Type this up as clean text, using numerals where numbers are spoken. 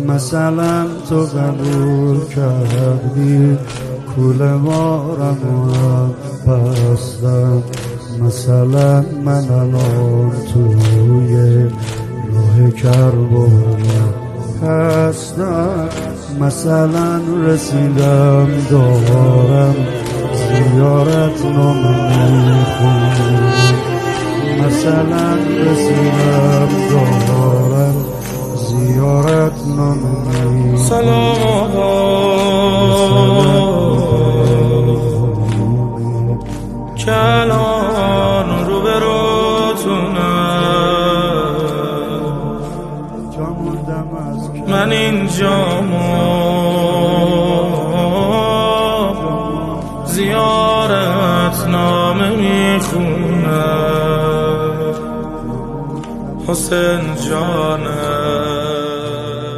مثلا تو قبول کردی کوله وارم هم بستم، مثلا من الان توی راه کربلا هستم، مثلا رسیدم دارم زیارت نامه میخونم، مثلا رسیدم دارم زیارت نامه میخونم. سلام که الان رو به روتونم، من اینجامو زیارت نامه میخونم. حسین جانم